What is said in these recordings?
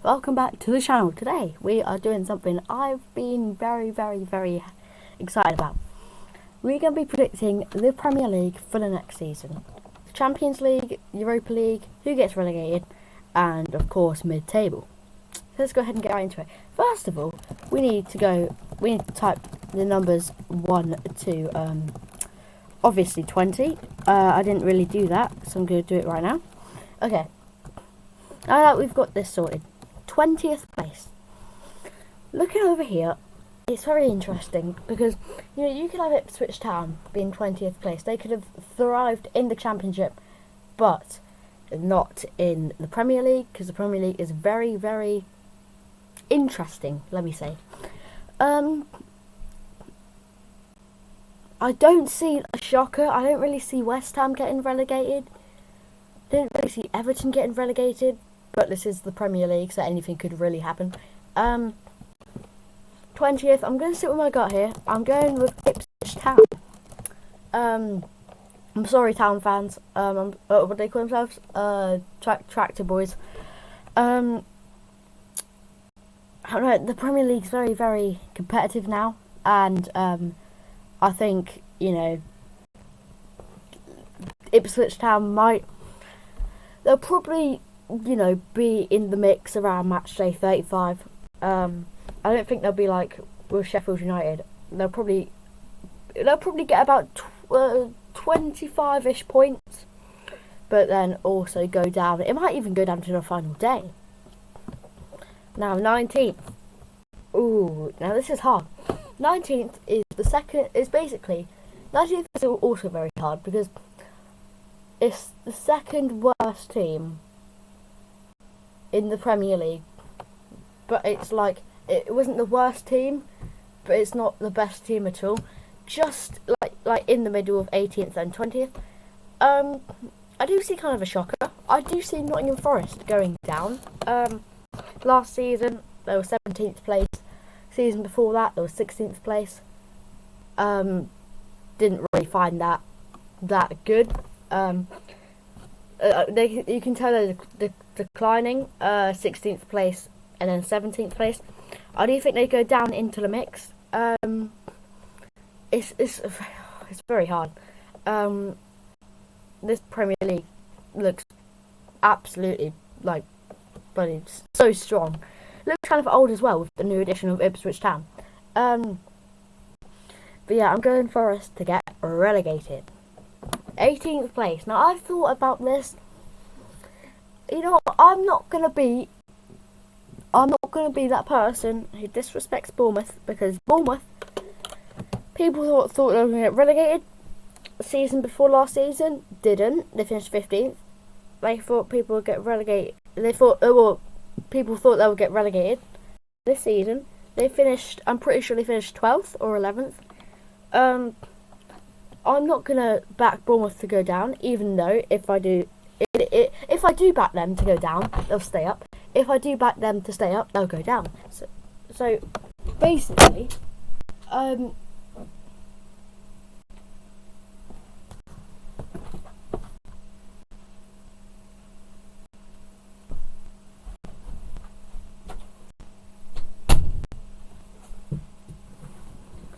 Welcome back to the channel. Today we are doing something I've been very excited about. We're going to be predicting the Premier League for the next season. Champions League, Europa League, who gets relegated, and of course mid-table. So let's go ahead and get right into it. First of all, we need to type the numbers 1 to obviously 20. I didn't really do that, so I'm going to do it right now. Okay, now that we've got this sorted, 20th place. Looking over here, it's very interesting because you could have Ipswich Town being 20th place. They could have thrived in the Championship, but not in the Premier League, because the Premier League is very interesting, let me say. I don't see a shocker. I don't really see West Ham getting relegated. I don't really see Everton getting relegated. But this is the Premier League, so anything could really happen. 20th, I'm going to sit with my gut here. I'm going with Ipswich Town. I'm sorry, Town fans. What do they call themselves? Tractor boys. I don't know, the Premier League's very competitive now. And I think, Ipswich Town they'll probably be in the mix around match day 35. I don't think they'll be like with Sheffield United. They'll probably get about 25-ish points, but then also go down. It might even go down to the final day. Now 19th. Ooh, now this is hard. 19th is the second. Is basically 19th is also very hard because it's the second worst team in the Premier League, but it's like it wasn't the worst team, but it's not the best team at all. Just like in the middle of 18th and 20th. I do see kind of a shocker. I do see Nottingham Forest going down. Last season they were 17th place. Season before that they were 16th place. Didn't really find that good. You can tell they're declining. 16th place and then 17th place. I do think they go down into the mix. It's very hard. This Premier League looks absolutely bloody so strong. Looks kind of old as well with the new addition of Ipswich Town. But yeah, I'm going Forest to get relegated. 18th place. Now I've thought about this. I'm not gonna be that person who disrespects Bournemouth, because Bournemouth, people thought they were gonna get relegated. The season before last season didn't. They finished 15th. They thought people would get relegated. People thought they would get relegated. This season they finished. I'm pretty sure they finished 12th or 11th. I'm not gonna back Bournemouth to go down, even though if I do back them to go down, they'll stay up. If I do back them to stay up, they'll go down. So basically,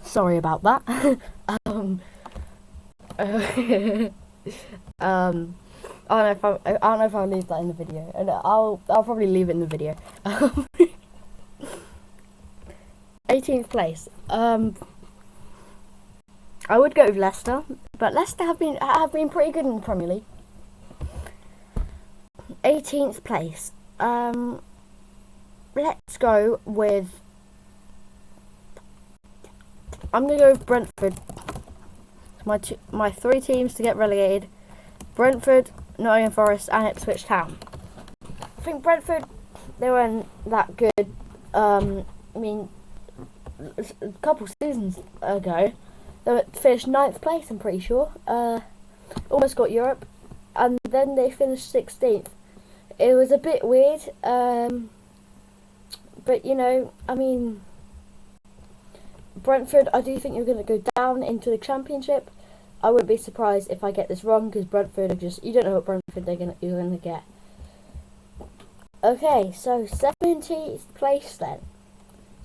sorry about that. I don't know if I'll leave that in the video, and I'll probably leave it in the video. 18th place. I would go with Leicester, but Leicester have been pretty good in the Premier League. 18th place. Let's go with. I'm gonna go with Brentford. My three teams to get relegated: Brentford, Nottingham Forest, and Ipswich Town. I think Brentford, they weren't that good. I mean, a couple seasons ago, they finished 9th place. I'm pretty sure. Almost got Europe, and then they finished 16th. It was a bit weird. But I mean, Brentford, I do think you're going to go down into the Championship. I wouldn't be surprised if I get this wrong, because Brentford are just, you don't know what Brentford you're going to get. Okay, so 17th place then.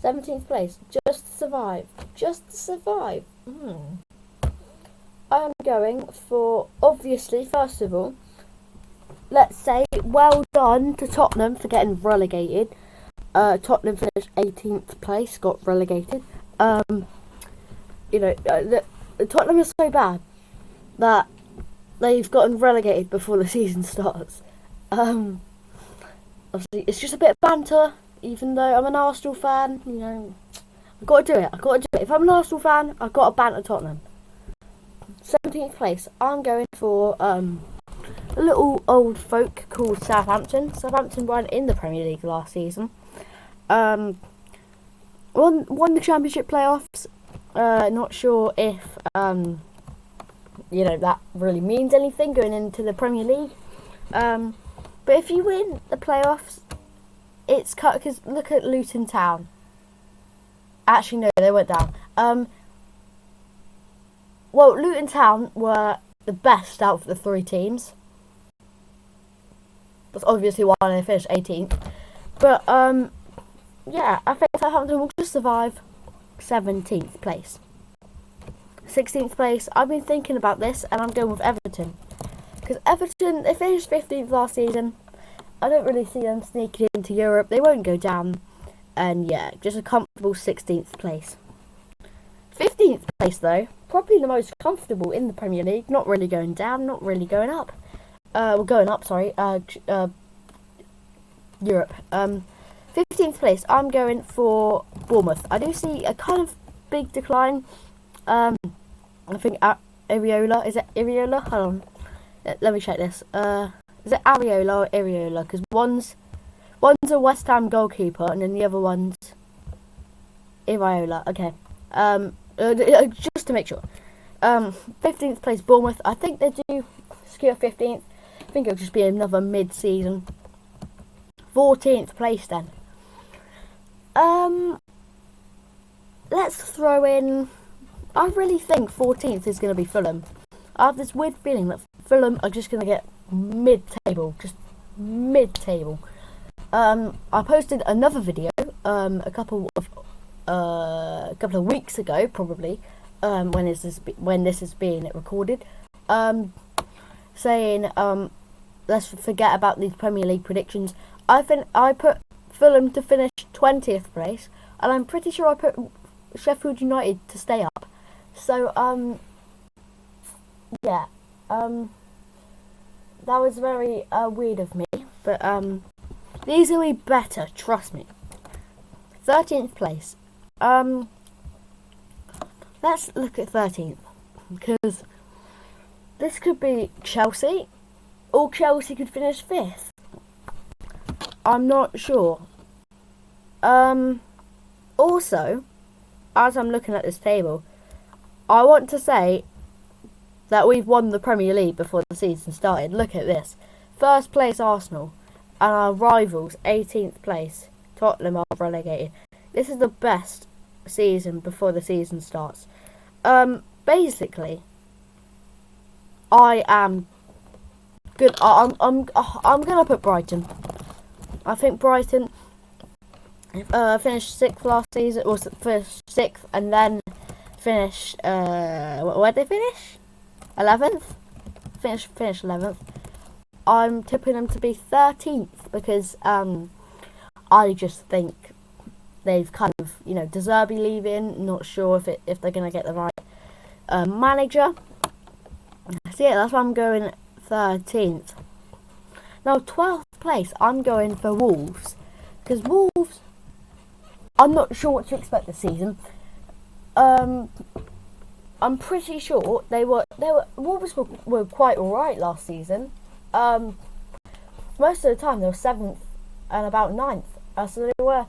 17th place, just to survive. Just to survive. I'm going for, obviously, first of all, let's say well done to Tottenham for getting relegated. Tottenham finished 18th place, got relegated. Tottenham is so bad that they've gotten relegated before the season starts. Obviously, it's just a bit of banter, even though I'm an Arsenal fan, I've got to do it. If I'm an Arsenal fan, I've got to banter Tottenham. 17th place, I'm going for a little old folk called Southampton. Southampton weren't in the Premier League last season. Won the Championship playoffs. Not sure if that really means anything going into the Premier League. But if you win the playoffs, it's cut, because look at Luton Town. Actually, no, they went down. Luton Town were the best out of the three teams. That's obviously why they finished 18th. But, I think Southampton will just survive 17th place. 16th place, I've been thinking about this, and I'm going with Everton. Because Everton, they finished 15th last season. I don't really see them sneaking into Europe. They won't go down. And just a comfortable 16th place. 15th place though, probably the most comfortable in the Premier League. Not really going down, not really going up. Going up, sorry. Europe. 15th place, I'm going for Bournemouth. I do see a kind of big decline. I think Areola, is it Areola? Hold on. Let me check this. Is it Areola or Areola? Because one's a West Ham goalkeeper, and then the other one's Areola. Okay. Just to make sure. 15th place, Bournemouth. I think they do secure 15th. I think it'll just be another mid-season. 14th place then. Let's throw in. I really think 14th is going to be Fulham. I have this weird feeling that Fulham are just going to get mid-table. Just mid-table. I posted another video a couple of weeks ago, probably, when this is being recorded, saying let's forget about these Premier League predictions. I put Fulham to finish 20th place, and I'm pretty sure I put Sheffield United to stay up. So that was very weird of me, but these will be better, trust me. 13th place. Let's look at 13th, because this could be Chelsea, or Chelsea could finish 5th. I'm not sure. Also, as I'm looking at this table, I want to say that we've won the Premier League before the season started. Look at this. First place Arsenal, and our rivals 18th place Tottenham are relegated. This is the best season before the season starts. Basically, I am good. I'm gonna put Brighton. I think Brighton finished 6th last season, or finished 6th, and then finished. Where'd they finish? 11th. Finish 11th. I'm tipping them to be 13th because I just think they've kind of, De Zerbi leaving. Not sure if they're gonna get the right manager. So that's why I'm going 13th. Now 12th place, I'm going for Wolves, because Wolves, I'm not sure what to expect this season. I'm pretty sure Wolves were quite alright last season. Most of the time they were 7th and about 9th, so they were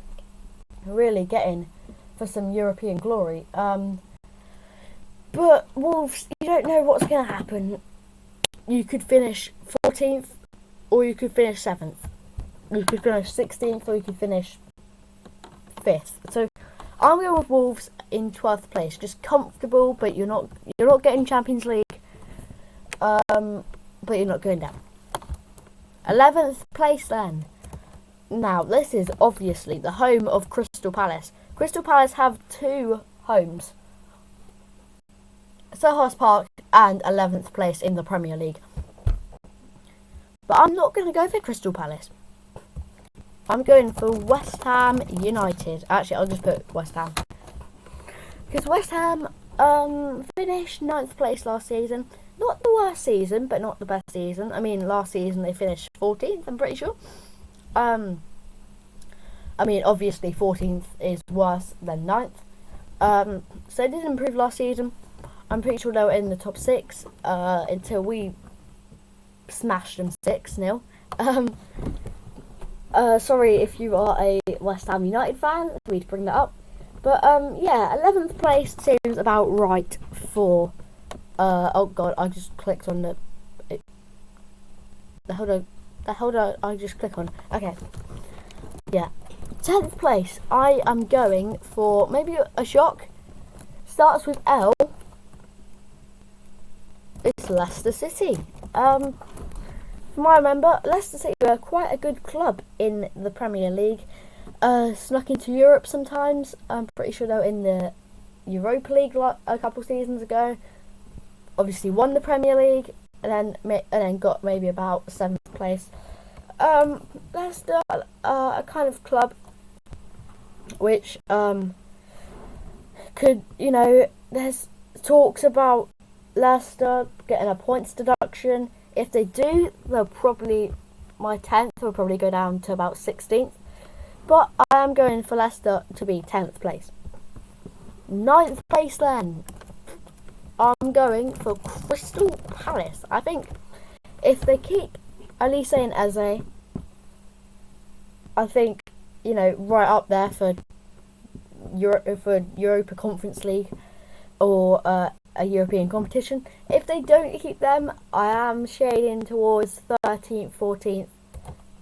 really getting for some European glory. But Wolves, you don't know what's going to happen. You could finish 14th, or you could finish 7th. You could finish 16th, or you could finish 5th. So I'm going with Wolves in 12th place, just comfortable, but you're not getting Champions League, but you're not going down. 11th place then. Now, this is obviously the home of Crystal Palace. Crystal Palace have two homes. Selhurst Park and 11th place in the Premier League. But I'm not going to go for Crystal Palace. I'm going for West Ham United. Actually, I'll just put West Ham. Because West Ham finished 9th place last season. Not the worst season, but not the best season. I mean, last season they finished 14th, I'm pretty sure. I mean, obviously 14th is worse than 9th. So they did improve last season. I'm pretty sure they were in the top 6 until we smashed them 6-0. Sorry if you are a West Ham United fan, for me to bring that up. But yeah, 11th place seems about right for. Oh god, I just clicked on the. The hell did I just click on? Okay. Yeah. 10th place, I am going for maybe a shock. Starts with L. It's Leicester City. From what I remember, Leicester City were quite a good club in the Premier League. Snuck into Europe sometimes. I'm pretty sure they were in the Europa League a couple seasons ago. Obviously won the Premier League and then got maybe about 7th place. Leicester, a kind of club which could, you know, there's talks about Leicester getting a points deduction. If they do, they'll probably, my 10th will probably go down to about 16th. But I am going for Leicester to be 10th place. 9th place then. I'm going for Crystal Palace. I think if they keep Elise and Eze, I think, you know, right up there for Europa Conference League or a European competition. If they don't keep them, I am shading towards 13th, 14th.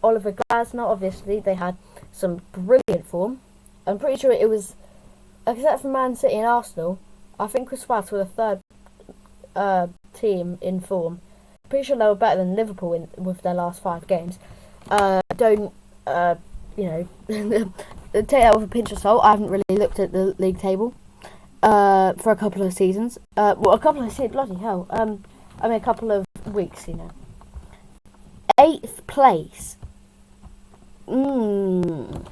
Oliver Glasner, obviously, they had some brilliant form. I'm pretty sure it was, except for Man City and Arsenal, I think Crystal Palace were the third team in form. Pretty sure they were better than Liverpool with their last 5 games. Don't, you know, take that with a pinch of salt. I haven't really looked at the league table for a couple of seasons. Well, a couple of seasons, bloody hell. I mean, a couple of weeks, you know. 8th place. Man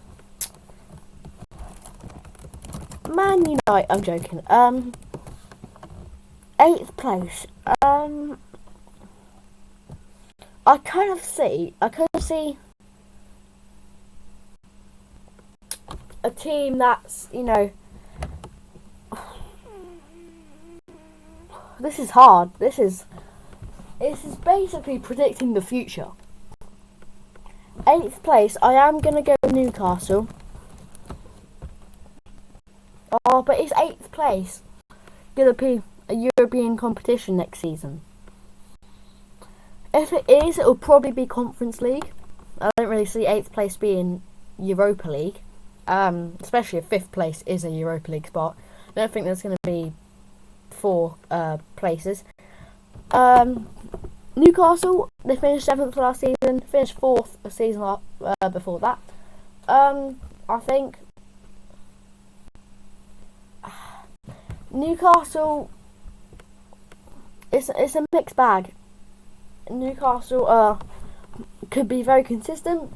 United. I'm joking. 8th place. I kind of see a team that's, you know, this is hard. This is basically predicting the future. 8th place, I am going to go with Newcastle. Oh, but is 8th place going to be a European competition next season? If it is, it will probably be Conference League. I don't really see 8th place being Europa League. Especially if 5th place is a Europa League spot. I don't think there's going to be 4 places. Newcastle, they finished 7th last season, finished 4th a season before that. I think Newcastle, it's a mixed bag. Newcastle could be very consistent,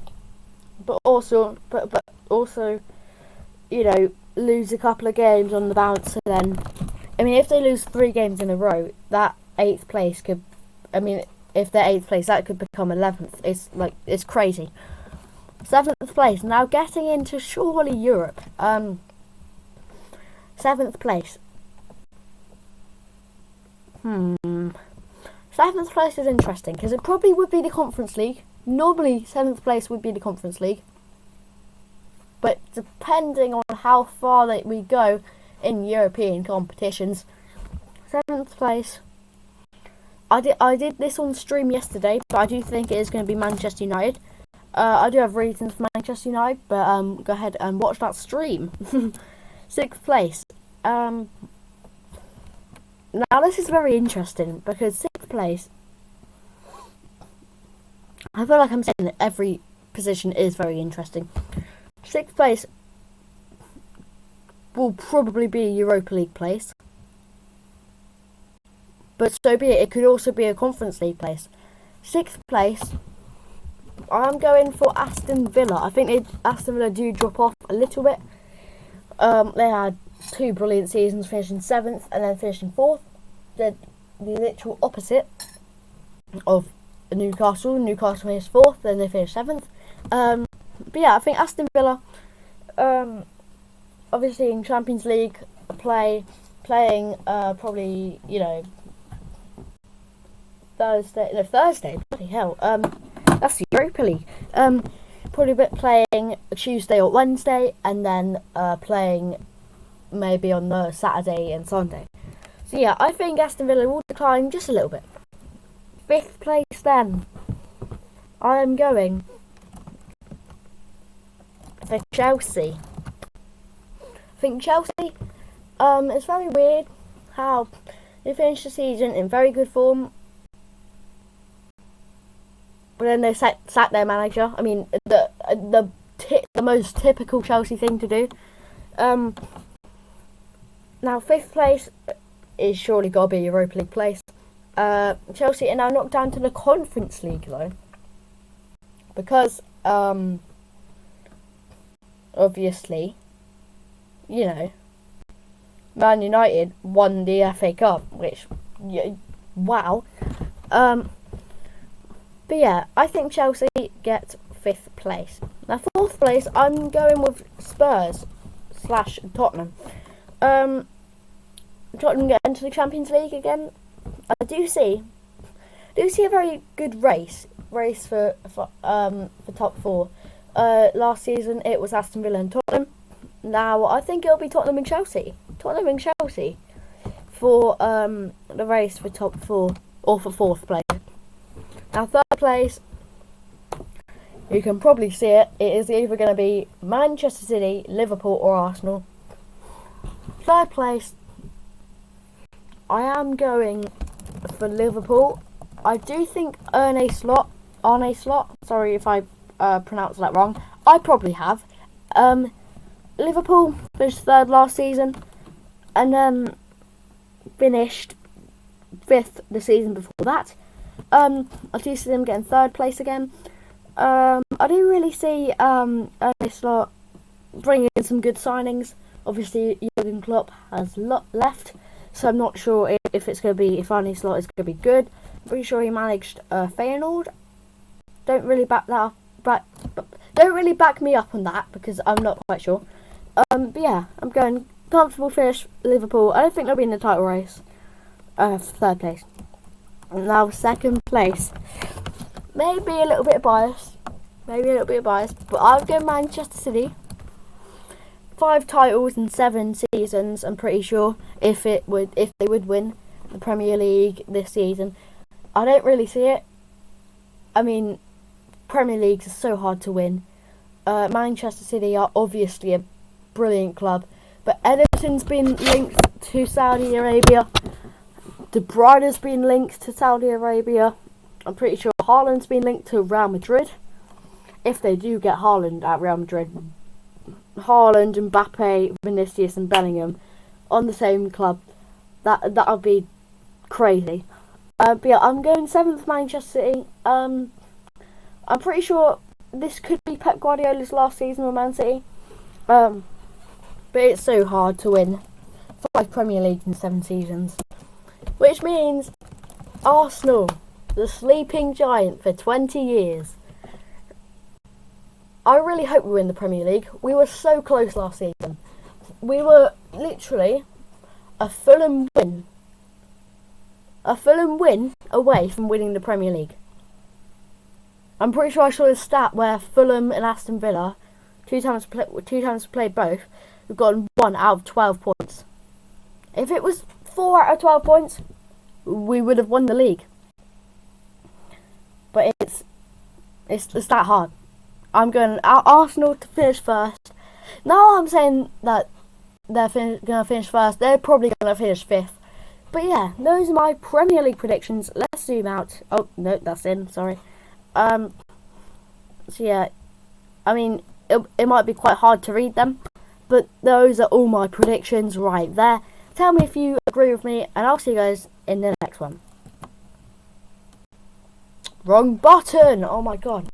but also, you know, lose a couple of games on the bounce, and then, I mean, if they lose 3 games in a row, that 8th place could, I mean, if they're 8th place, that could become 11th. It's crazy. 7th place, now getting into surely Europe. 7th place. 7th place is interesting, because it probably would be the Conference League. Normally, 7th place would be the Conference League. But depending on how far we go in European competitions, 7th place. I did this on stream yesterday, but I do think it is going to be Manchester United. I do have reasons for Manchester United, but go ahead and watch that stream. 6th place. Now this is very interesting, because 6th place, I feel like I'm saying it every position is very interesting. 6th place will probably be a Europa League place. But so be it. It could also be a Conference League place. 6th place, I'm going for Aston Villa. I think Aston Villa do drop off a little bit. They had 2 brilliant seasons, finishing 7th and then finishing 4th. They're the literal opposite of Newcastle. Newcastle finished 4th, then they finished 7th. But yeah, I think Aston Villa, obviously in Champions League playing probably, you know, Thursday, bloody hell, that's the Europa League, probably playing Tuesday or Wednesday, and then playing maybe on the Saturday and Sunday. So yeah, I think Aston Villa will decline just a little bit. 5th place then, I am going for Chelsea. I think Chelsea, it's very weird how they finished the season in very good form, but then they sacked their manager. I mean, the most typical Chelsea thing to do. Now 5th place is surely got to be a Europa League place. Chelsea are now knocked down to the Conference League though, because obviously, you know, Man United won the FA Cup, which, wow. But yeah, I think Chelsea get 5th place. Now 4th place, I'm going with Spurs / Tottenham. Tottenham get into the Champions League again. I do see a very good race for top 4. Last season it was Aston Villa and Tottenham. Now I think it'll be Tottenham and Chelsea for the race for top 4 or for 4th place. Now 3rd place, you can probably see it. It is either going to be Manchester City, Liverpool or Arsenal. 3rd place, I am going for Liverpool. I do think Arne Slot, sorry if I pronounced that wrong. I probably have. Liverpool finished 3rd last season and then finished 5th the season before that. I do see them getting 3rd place again. I do really see Arne Slot bringing in some good signings. Obviously, Jurgen Klopp has left, so I'm not sure if Arne Slot is going to be good. I'm pretty sure he managed Feyenoord. Don't really back me up on that because I'm not quite sure. But yeah, I'm going comfortable finish Liverpool. I don't think they'll be in the title race. 3rd place. Now 2nd place. Maybe a little bit biased, but I'll go Manchester City. 5 titles in 7 seasons. I'm pretty sure if they would win the Premier League this season. I don't really see it. I mean, Premier Leagues are so hard to win. Manchester City are obviously a brilliant club, but Ederson's been linked to Saudi Arabia. De Bruyne has been linked to Saudi Arabia. I'm pretty sure Haaland's been linked to Real Madrid. If they do get Haaland at Real Madrid, Haaland, Mbappe, Vinicius and Bellingham on the same club, that would be crazy. But yeah, I'm going 7th Manchester City. I'm pretty sure this could be Pep Guardiola's last season with Man City. But it's so hard to win 5 Premier Leagues in 7 seasons. Which means Arsenal, the sleeping giant for 20 years. I really hope we win the Premier League. We were so close last season. We were literally a Fulham win away from winning the Premier League. I'm pretty sure I saw a stat where Fulham and Aston Villa, two times played both, we've gotten 1 out of 12 points. If it was 4 out of 12 points, we would have won the league. But it's that hard. I'm going Arsenal to finish 1st. Now I'm saying that they're going to finish 1st. They're probably going to finish 5th. But yeah, those are my Premier League predictions. Let's zoom out. Oh, no, that's in. Sorry. So yeah, I mean, it might be quite hard to read them, but those are all my predictions right there. Tell me if you agree with me, and I'll see you guys in the next one. Wrong button! Oh my god.